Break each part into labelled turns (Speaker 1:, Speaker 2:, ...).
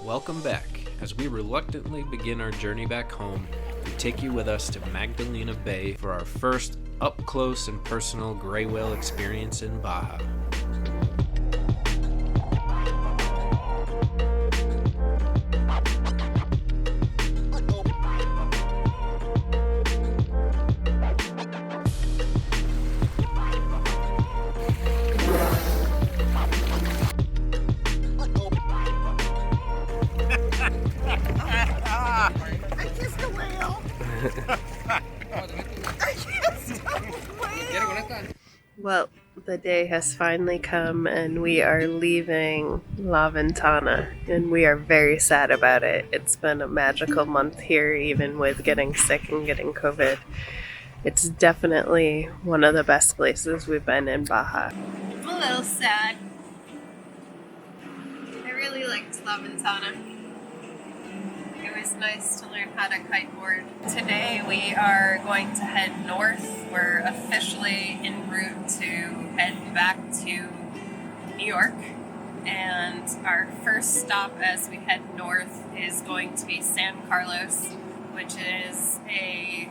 Speaker 1: Welcome back. As we reluctantly begin our journey back home, we take you with us to Magdalena Bay for our first up-close and personal gray whale experience in Baja.
Speaker 2: Well, the day has finally come and we are leaving La Ventana, and we are very sad about it. It's been a magical month here, even with getting sick and getting COVID. It's definitely one of the best places we've been in Baja. I'm a little sad. I really liked La Ventana. It was nice to learn how to kiteboard. Today we are going to head north. We're officially en route to head back to New York. And our first stop as we head north is going to be San Carlos, which is a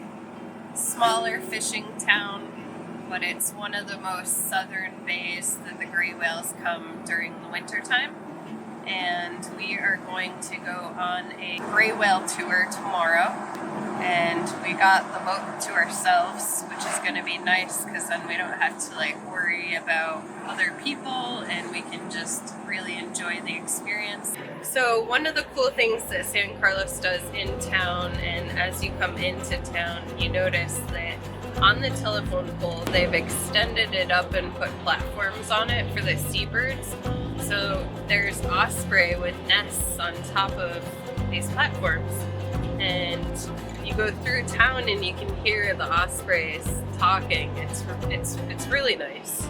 Speaker 2: smaller fishing town, but it's one of the most southern bays that the gray whales come during the winter time. And we are going to go on a gray whale tour tomorrow, and we got the boat to ourselves, which is going to be nice because then we don't have to worry about other people, and we can just really enjoy the experience. So one of the cool things that San Carlos does in town, and as you come into town, you notice that on the telephone pole they've extended it up and put platforms on it for the seabirds. So there's osprey with nests on top of these platforms, and you go through town and you can hear the ospreys talking. It's really nice.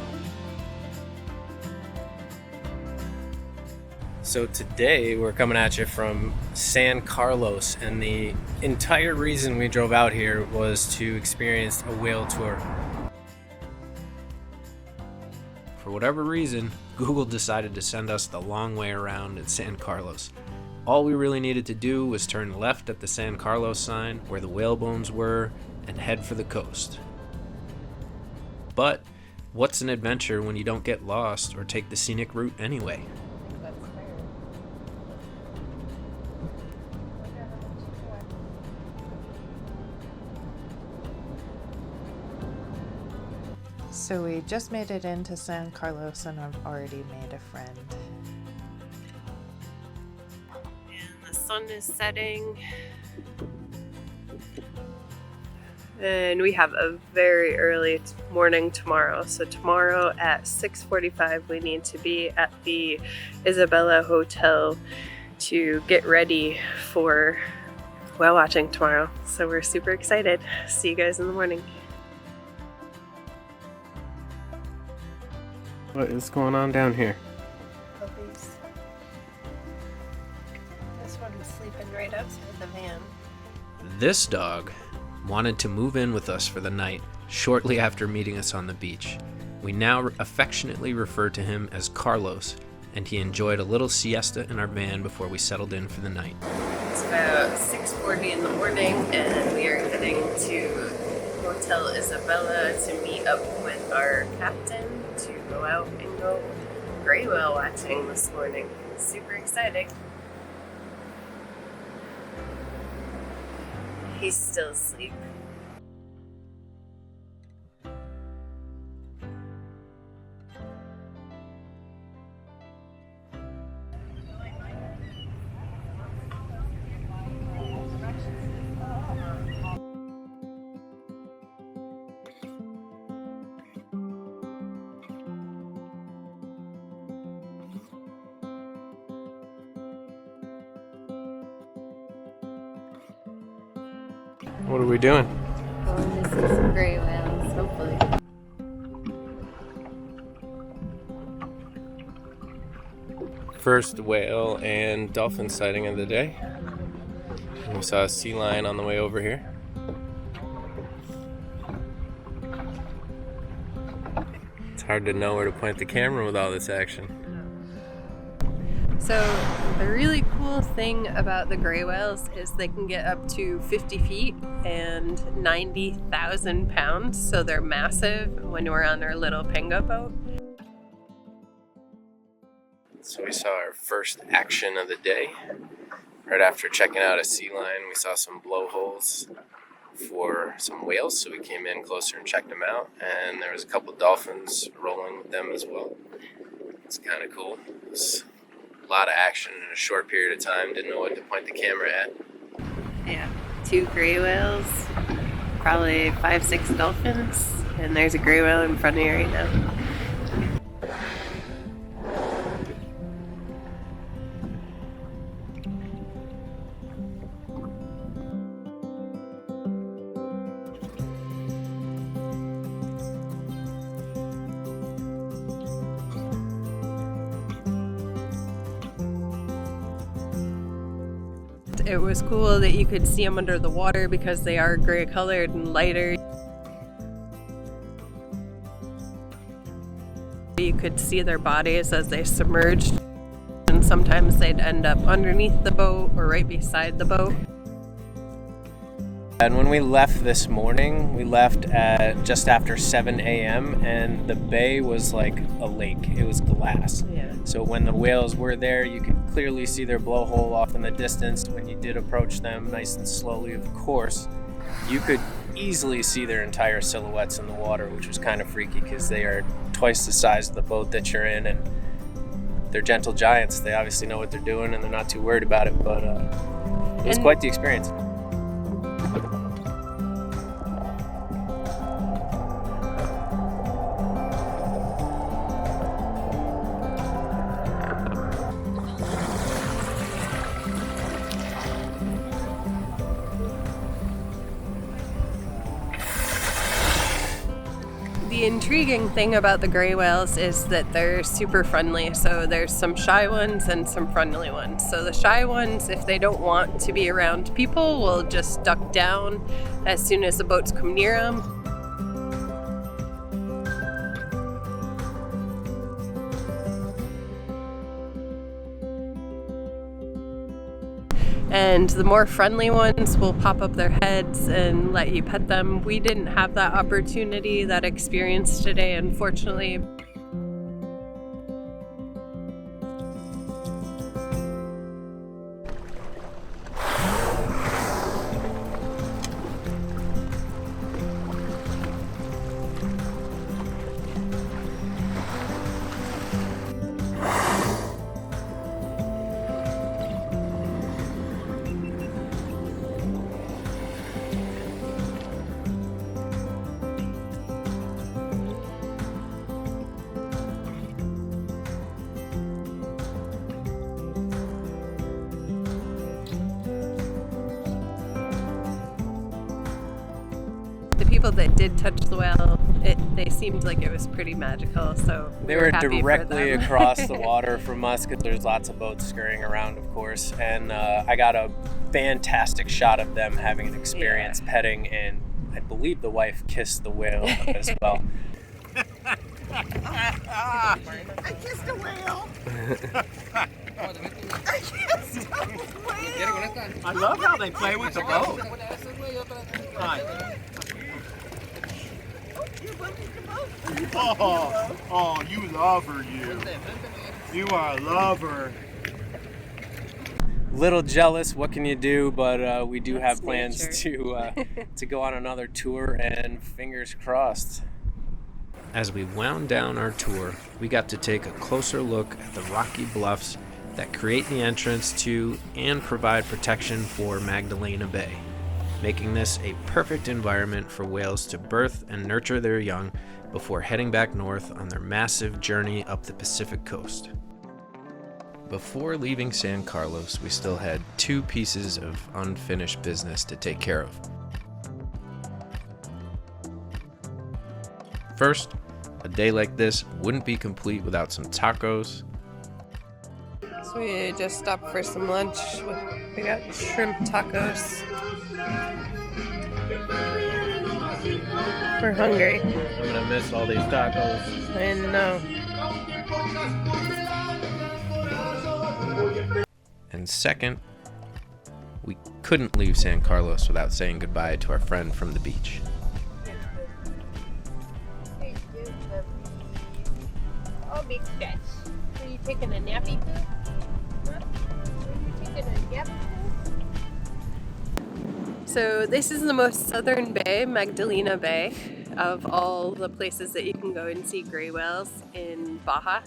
Speaker 1: So today we're coming at you from San Carlos, and the entire reason we drove out here was to experience a whale tour. For whatever reason, Google decided to send us the long way around at San Carlos. All we really needed to do was turn left at the San Carlos sign where the whale bones were and head for the coast. But what's an adventure when you don't get lost or take the scenic route anyway?
Speaker 3: So we just made it into San Carlos and I've already made a friend.
Speaker 2: And the sun is setting. And we have a very early morning tomorrow. So tomorrow at 6:45 we need to be at the Isabella Hotel to get ready for whale watching tomorrow. So we're super excited. See you guys in the morning.
Speaker 1: What is going on down here?
Speaker 2: Puppies. This one is sleeping right outside the van.
Speaker 1: This dog wanted to move in with us for the night shortly after meeting us on the beach. We now affectionately refer to him as Carlos, and he enjoyed a little siesta in our van before we settled in for the night.
Speaker 2: It's about 6:40 in the morning, and we are heading to Hotel Isabella to meet up with our captain to go out and go gray whale watching this morning. Super exciting. He's still asleep.
Speaker 1: What are we doing?
Speaker 2: Going to see some gray whales, hopefully.
Speaker 1: First whale and dolphin sighting of the day. We saw a sea lion on the way over here. It's hard to know where to point the camera with all this action.
Speaker 2: So the really cool thing about the gray whales is they can get up to 50 feet and 90,000 pounds. So they're massive when we're on our little Penga boat.
Speaker 1: So we saw our first action of the day. Right after checking out a sea lion, we saw some blowholes for some whales, so we came in closer and checked them out, and there was a couple dolphins rolling with them as well. It's kind of cool. It's a lot of action in a short period of time. Didn't know what to point the camera at.
Speaker 2: Yeah, 2 gray whales, probably 5-6 dolphins, and there's a gray whale in front of you right now. It was cool that you could see them under the water because they are gray colored and lighter. You could see their bodies as they submerged, and sometimes they'd end up underneath the boat or right beside the boat.
Speaker 1: And when we left this morning, we left at just after 7 a.m. and the bay was like a lake. It was glass.
Speaker 2: Yeah.
Speaker 1: So when the whales were there, you could clearly see their blowhole off in the distance. When you did approach them nice and slowly, of course, you could easily see their entire silhouettes in the water, which was kind of freaky because they are twice the size of the boat that you're in, and they're gentle giants. They obviously know what they're doing and they're not too worried about it, but it was quite the experience.
Speaker 2: The intriguing thing about the gray whales is that they're super friendly. So there's some shy ones and some friendly ones. So the shy ones, if they don't want to be around people, will just duck down as soon as the boats come near them. And the more friendly ones will pop up their heads and let you pet them. We didn't have that opportunity, that experience today, unfortunately. The people that did touch the whale, they seemed like it was pretty magical, so
Speaker 1: they were
Speaker 2: happy
Speaker 1: directly
Speaker 2: for them.
Speaker 1: across the water from us because there's lots of boats scurrying around, of course, and I got a fantastic shot of them having an experience petting, and I believe the wife kissed the whale as well.
Speaker 4: I kissed a whale. I kissed a whale.
Speaker 5: I love how they play with the boat. Hi. Oh, you lover, you. You are a lover.
Speaker 1: Little jealous, what can you do? But we do
Speaker 2: That's
Speaker 1: have plans
Speaker 2: nature.
Speaker 1: to go on another tour, and fingers crossed. As we wound down our tour, we got to take a closer look at the rocky bluffs that create the entrance to and provide protection for Magdalena Bay, making this a perfect environment for whales to birth and nurture their young before heading back north on their massive journey up the Pacific coast. Before leaving San Carlos, we still had 2 pieces of unfinished business to take care of. First, a day like this wouldn't be complete without some tacos.
Speaker 2: So we just stopped for some lunch. We got shrimp tacos. We're hungry.
Speaker 1: I'm gonna miss all these tacos.
Speaker 2: I know.
Speaker 1: And second, we couldn't leave San Carlos without saying goodbye to our friend from the beach.
Speaker 2: Oh, big fish. Are you taking a nappy poo? Huh? Are you taking a nappy poo? So this is the most southern bay, Magdalena Bay, of all the places that you can go and see gray whales in Baja.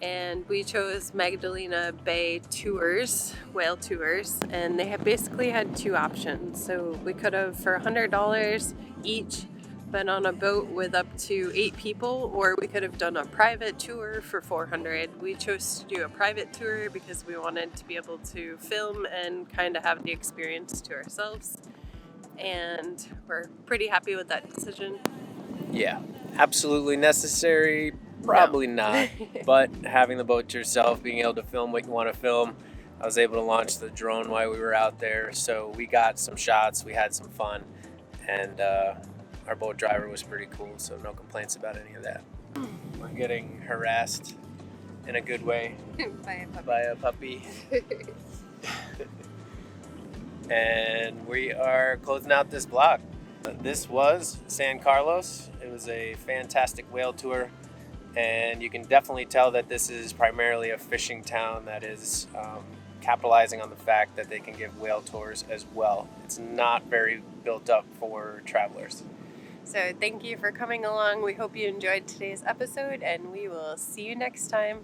Speaker 2: And we chose Magdalena Bay tours, whale tours, and they have basically had two options. So we could have, for $100 each, been on a boat with up to 8 people, or we could have done a private tour for $400. We chose to do a private tour because we wanted to be able to film and kind of have the experience to ourselves. And we're pretty happy with that decision.
Speaker 1: Yeah, absolutely necessary. Probably not, but having the boat to yourself, being able to film what you want to film. I was able to launch the drone while we were out there, so we got some shots, we had some fun, and our boat driver was pretty cool, so no complaints about any of that. We're getting harassed in a good way by a puppy. And we are closing out this vlog. This was San Carlos. It was a fantastic whale tour. And you can definitely tell that this is primarily a fishing town that is capitalizing on the fact that they can give whale tours as well. It's not very built up for travelers.
Speaker 2: So thank you for coming along. We hope you enjoyed today's episode, and we will see you next time.